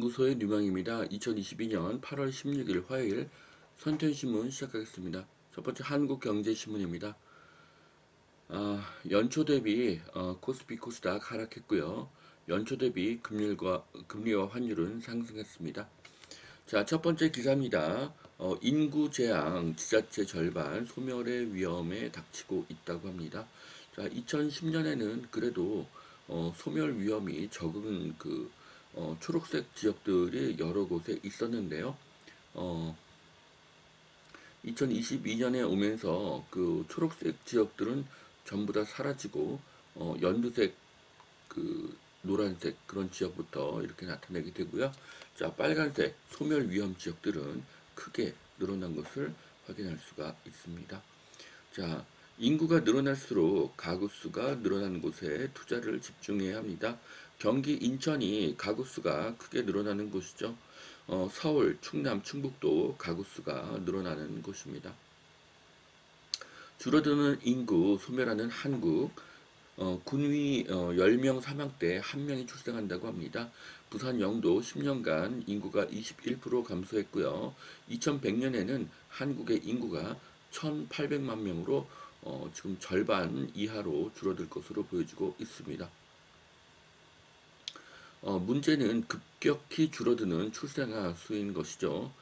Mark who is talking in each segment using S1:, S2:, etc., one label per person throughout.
S1: 연구소의 뉴망입니다. 2022년 8월 16일 화요일 선텐신문 시작하겠습니다. 첫 번째 한국경제신문입니다. 연초 대비 코스피 코스닥 하락했고요. 연초 대비 금리와 환율은 상승했습니다. 자, 첫 번째 기사입니다. 인구 재앙, 지자체 절반 소멸의 위험에 닥치고 있다고 합니다. 자, 2010년에는 그래도 소멸 위험이 적은 초록색 지역들이 여러 곳에 있었는데요. 어, 2022년에 오면서 그 초록색 지역들은 전부 다 사라지고 연두색, 노란색 그런 지역부터 이렇게 나타나게 되고요. 자, 빨간색 소멸 위험 지역들은 크게 늘어난 것을 확인할 수가 있습니다. 자, 인구가 늘어날수록 가구 수가 늘어나는 곳에 투자를 집중해야 합니다. 경기 인천이 가구 수가 크게 늘어나는 곳이죠. 서울, 충남, 충북도 가구 수가 늘어나는 곳입니다. 줄어드는 인구 소멸하는 한국, 군위 10명 사망 때 1명이 출생한다고 합니다. 부산 영도 10년간 인구가 21% 감소했고요. 2100년에는 한국의 인구가 1800만 명으로 지금 절반 이하로 줄어들 것으로 보여지고 있습니다. 문제는 급격히 줄어드는 출생아 수인 것이죠.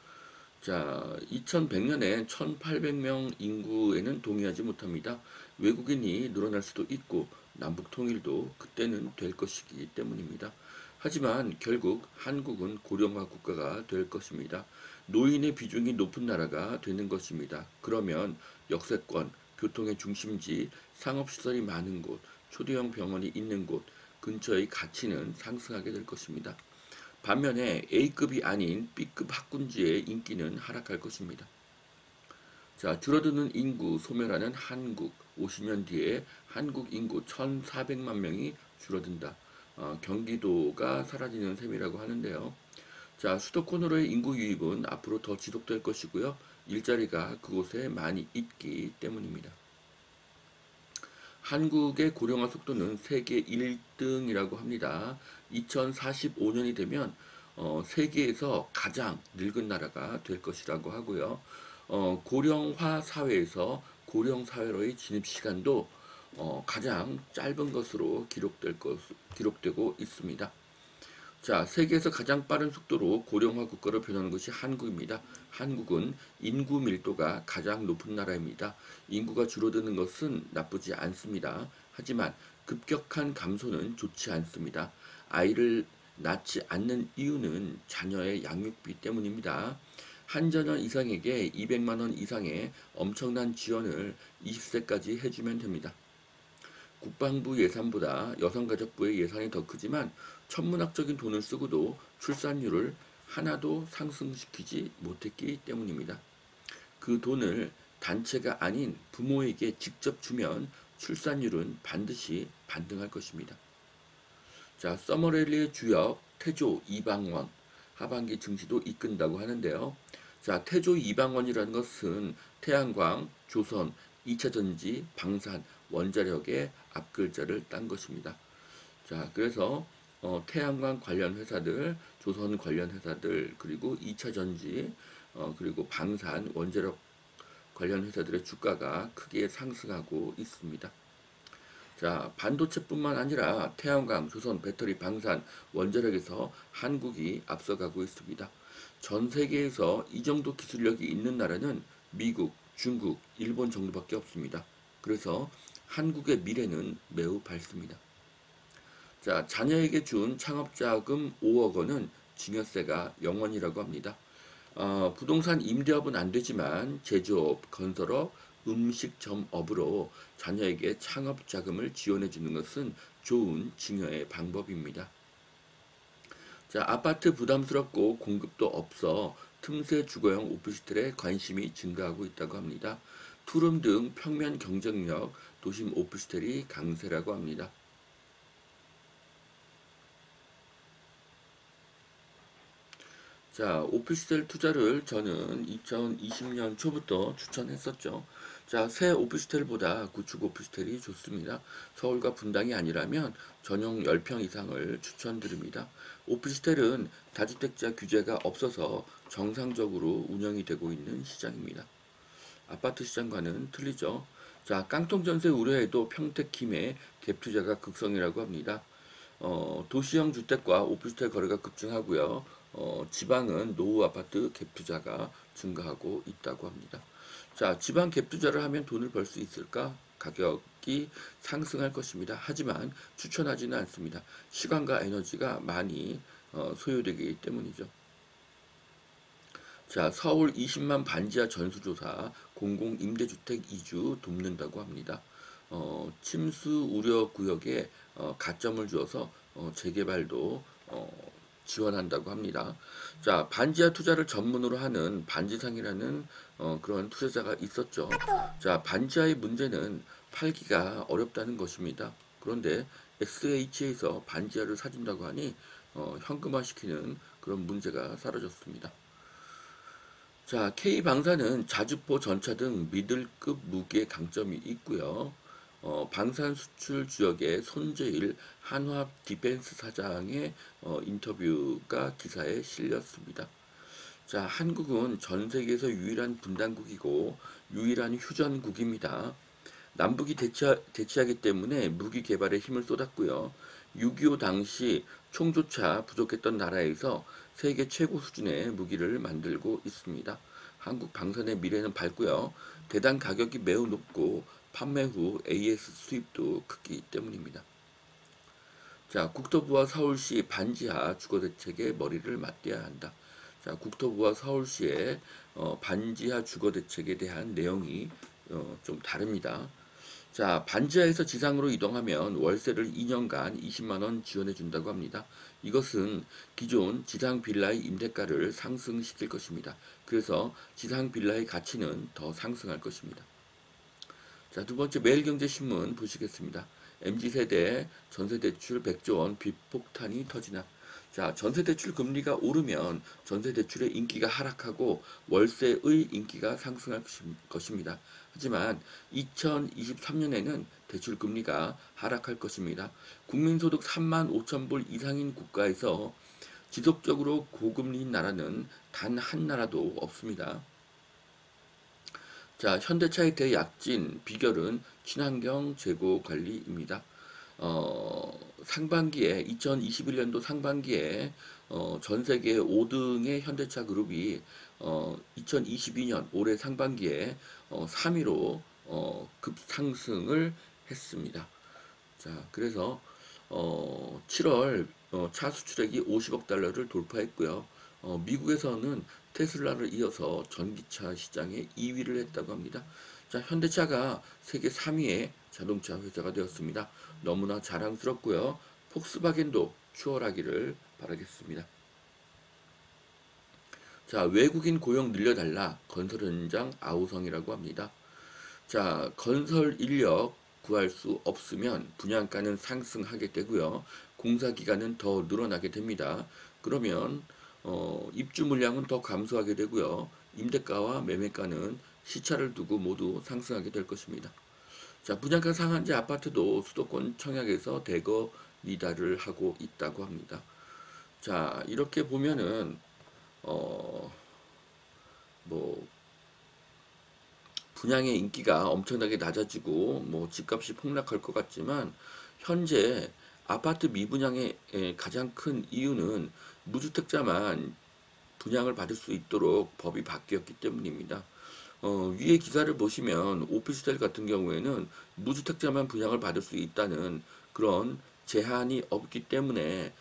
S1: 자, 2100년에 1800명 인구에는 동의하지 못합니다. 외국인이 늘어날 수도 있고 남북 통일도 그때는 될 것이기 때문입니다. 하지만 결국 한국은 고령화 국가가 될 것입니다. 노인의 비중이 높은 나라가 되는 것입니다. 그러면 역세권, 교통의 중심지, 상업시설이 많은 곳, 초대형 병원이 있는 곳, 근처의 가치는 상승하게 될 것입니다. 반면에 A급이 아닌 B급 학군지의 인기는 하락할 것입니다. 자, 줄어드는 인구 소멸하는 한국, 50년 뒤에 한국 인구 1,400만 명이 줄어든다. 경기도가 사라지는 셈이라고 하는데요. 자, 수도권으로의 인구 유입은 앞으로 더 지속될 것이고요. 일자리가 그곳에 많이 있기 때문입니다. 한국의 고령화 속도는 세계 1등이라고 합니다. 2045년이 되면 세계에서 가장 늙은 나라가 될 것이라고 하고요. 고령화 사회에서 고령 사회로의 진입 시간도 가장 짧은 것으로 기록되고 있습니다. 자, 세계에서 가장 빠른 속도로 고령화 국가로 변하는 것이 한국입니다. 한국은 인구 밀도가 가장 높은 나라입니다. 인구가 줄어드는 것은 나쁘지 않습니다. 하지만 급격한 감소는 좋지 않습니다. 아이를 낳지 않는 이유는 자녀의 양육비 때문입니다. 한 자녀 이상에게 200만 원 이상의 엄청난 지원을 20세까지 해주면 됩니다. 국방부 예산보다 여성가족부의 예산이 더 크지만 천문학적인 돈을 쓰고도 출산율을 하나도 상승시키지 못했기 때문입니다. 그 돈을 단체가 아닌 부모에게 직접 주면 출산율은 반드시 반등할 것입니다. 자, 서머랠리의 주역 태조 이방원 하반기 증시도 이끈다고 하는데요. 자, 태조 이방원이라는 것은 태양광, 조선, 2차전지, 방산, 원자력의 앞글자를 딴 것입니다. 자, 그래서 태양광 관련 회사들, 조선 관련 회사들, 그리고 2차전지, 그리고 방산, 원자력 관련 회사들의 주가가 크게 상승하고 있습니다. 자, 반도체뿐만 아니라 태양광, 조선, 배터리, 방산, 원자력에서 한국이 앞서가고 있습니다. 전 세계에서 이 정도 기술력이 있는 나라는 미국, 중국, 일본 정도밖에 없습니다. 그래서 한국의 미래는 매우 밝습니다. 자, 자녀에게 준 창업자금 5억 원은 증여세가 0원이라고 합니다. 부동산 임대업은 안 되지만 제조업, 건설업, 음식점업으로 자녀에게 창업 자금을 지원해 주는 것은 좋은 증여의 방법입니다. 자, 아파트 부담스럽고 공급도 없어 틈새 주거형 오피스텔에 관심이 증가하고 있다고 합니다. 투룸 등 평면 경쟁력 도심 오피스텔이 강세라고 합니다. 자, 오피스텔 투자를 저는 2020년 초부터 추천했었죠. 자, 새 오피스텔보다 구축 오피스텔이 좋습니다. 서울과 분당이 아니라면 전용 10평 이상을 추천드립니다. 오피스텔은 다주택자 규제가 없어서 정상적으로 운영이 되고 있는 시장입니다. 아파트 시장과는 틀리죠. 자, 깡통 전세 우려에도 평택 김해 갭 투자가 극성이라고 합니다. 도시형 주택과 오피스텔 거래가 급증하고요. 지방은 노후 아파트 갭 투자가 증가하고 있다고 합니다. 자, 지방 갭 투자를 하면 돈을 벌 수 있을까? 가격이 상승할 것입니다. 하지만 추천하지는 않습니다. 시간과 에너지가 많이 소요되기 때문이죠. 자, 서울 20만 반지하 전수조사 공공임대주택 이주 돕는다고 합니다. 침수 우려 구역에 가점을 주어서 재개발도 지원한다고 합니다. 자, 반지하 투자를 전문으로 하는 반지상이라는 그런 투자자가 있었죠. 자, 반지하의 문제는 팔기가 어렵다는 것입니다. 그런데 SH에서 반지하를 사준다고 하니 현금화시키는 그런 문제가 사라졌습니다. 자, K방산은 자주포 전차 등 미들급 무기의 강점이 있고요. 방산 수출 주역의 손재일 한화합 디펜스 사장의 인터뷰가 기사에 실렸습니다. 자, 한국은 전 세계에서 유일한 분단국이고 유일한 휴전국입니다. 남북이 대치하기 때문에 무기 개발에 힘을 쏟았고요. 6.25 당시 총조차 부족했던 나라에서 세계 최고 수준의 무기를 만들고 있습니다. 한국 방산의 미래는 밝고요. 대당 가격이 매우 높고 판매 후 AS 수입도 크기 때문입니다. 자, 국토부와 서울시 반지하 주거대책에 머리를 맞대야 한다. 자, 국토부와 서울시의 반지하 주거대책에 대한 내용이 좀 다릅니다. 자, 반지하에서 지상으로 이동하면 월세를 2년간 20만 원 지원해 준다고 합니다. 이것은 기존 지상 빌라의 임대가를 상승시킬 것입니다. 그래서 지상 빌라의 가치는 더 상승할 것입니다. 자, 두 번째 매일경제신문 보시겠습니다. MZ세대 전세대출 100조 원 빚폭탄이 터지나. 자, 전세대출 금리가 오르면 전세대출의 인기가 하락하고 월세의 인기가 상승할 것입니다. 하지만 2023년에는 대출 금리가 하락할 것입니다. 국민소득 3만 5천 불 이상인 국가에서 지속적으로 고금리인 나라는 단 한 나라도 없습니다. 자, 현대차의 대약진 비결은 친환경 재고 관리입니다. 상반기에 2021년도 상반기에 전 세계 5등의 현대차 그룹이 2022년 올해 상반기에 3위로 급상승을 했습니다. 자, 그래서 7월 차 수출액이 50억 달러를 돌파했고요. 미국에서는 테슬라를 이어서 전기차 시장에 2위를 했다고 합니다. 자, 현대차가 세계 3위의 자동차 회사가 되었습니다. 너무나 자랑스럽고요. 폭스바겐도 추월하기를 바라겠습니다. 자, 외국인 고용 늘려달라 건설 현장 아우성이라고 합니다. 자, 건설 인력 구할 수 없으면 분양가는 상승하게 되고요. 공사 기간은 더 늘어나게 됩니다. 그러면 입주 물량은 더 감소하게 되고요. 임대가와 매매가는 시차를 두고 모두 상승하게 될 것입니다. 자, 분양가 상한제 아파트도 수도권 청약에서 대거 이달을 하고 있다고 합니다. 자, 이렇게 보면은 어, 뭐 분양의 인기가 엄청나게 낮아지고 뭐 집값이 폭락할 것 같지만 현재 아파트 미분양의 가장 큰 이유는 무주택자만 분양을 받을 수 있도록 법이 바뀌었기 때문입니다. 위에 기사를 보시면 오피스텔 같은 경우에는 무주택자만 분양을 받을 수 있다는 그런 제한이 없기 때문에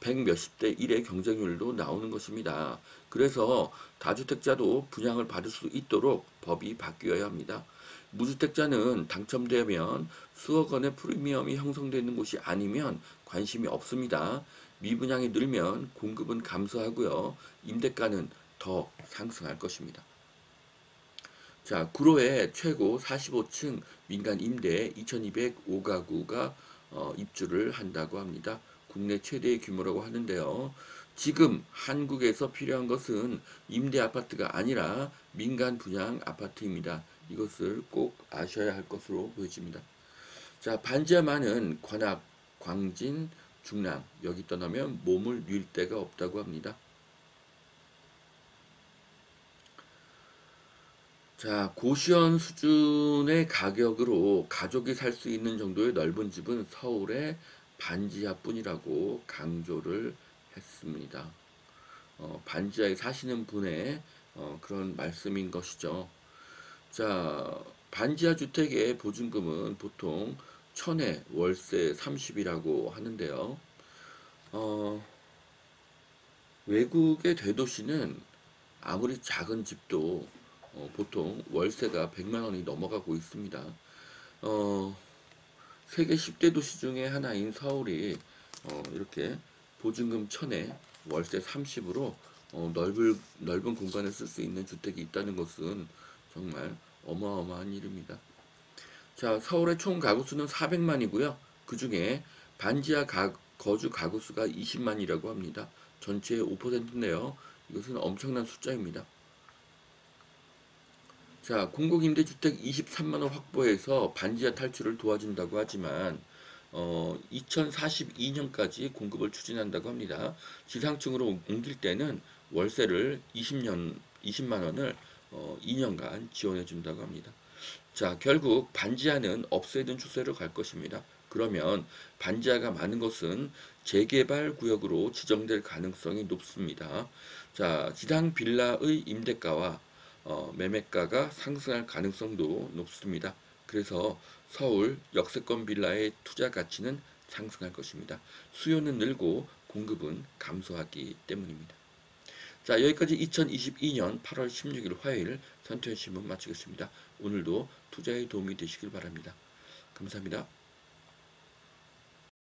S1: 100 몇십 대 1의 경쟁률도 나오는 것입니다. 그래서 다주택자도 분양을 받을 수 있도록 법이 바뀌어야 합니다. 무주택자는 당첨되면 수억 원의 프리미엄이 형성되는 곳이 아니면 관심이 없습니다. 미분양이 늘면 공급은 감소하고요. 임대가는 더 상승할 것입니다. 자, 구로에 최고 45층 민간 임대 2205가구가 입주를 한다고 합니다. 국내 최대의 규모라고 하는데요. 지금 한국에서 필요한 것은 임대 아파트가 아니라 민간 분양 아파트입니다. 이것을 꼭 아셔야 할 것으로 보여집니다. 자, 반지하만은 관악, 광진, 중랑 여기 떠나면 몸을 뜀 데가 없다고 합니다. 자, 고시원 수준의 가격으로 가족이 살 수 있는 정도의 넓은 집은 서울의 반지하뿐이라고 강조를 했습니다. 반지하에 사시는 분의 그런 말씀인 것이죠. 자, 반지하 주택의 보증금은 보통 천에 월세 30이라고 하는데요. 어, 외국의 대도시는 아무리 작은 집도 보통 월세가 100만 원이 넘어가고 있습니다. 어, 세계 10대 도시 중에 하나인 서울이 이렇게 보증금 1000에 월세 30으로 넓은 공간을 쓸 수 있는 주택이 있다는 것은 정말 어마어마한 일입니다. 자, 서울의 총 가구 수는 400만이고요. 그 중에 반지하 거주 가구 수가 20만이라고 합니다. 전체의 5%인데요. 이것은 엄청난 숫자입니다. 자, 공공임대주택 23만 원 확보해서 반지하 탈출을 도와준다고 하지만 2042년까지 공급을 추진한다고 합니다. 지상층으로 옮길 때는 월세를 20만 원을 2년간 지원해 준다고 합니다. 자, 결국 반지하는 없애는 추세로 갈 것입니다. 그러면 반지하가 많은 것은 재개발 구역으로 지정될 가능성이 높습니다. 자, 지상 빌라의 임대가와 매매가가 상승할 가능성도 높습니다. 그래서 서울 역세권 빌라의 투자 가치는 상승할 것입니다. 수요는 늘고 공급은 감소하기 때문입니다. 자, 여기까지 2022년 8월 16일 화요일 선태현 신문 마치겠습니다. 오늘도 투자에 도움이 되시길 바랍니다. 감사합니다.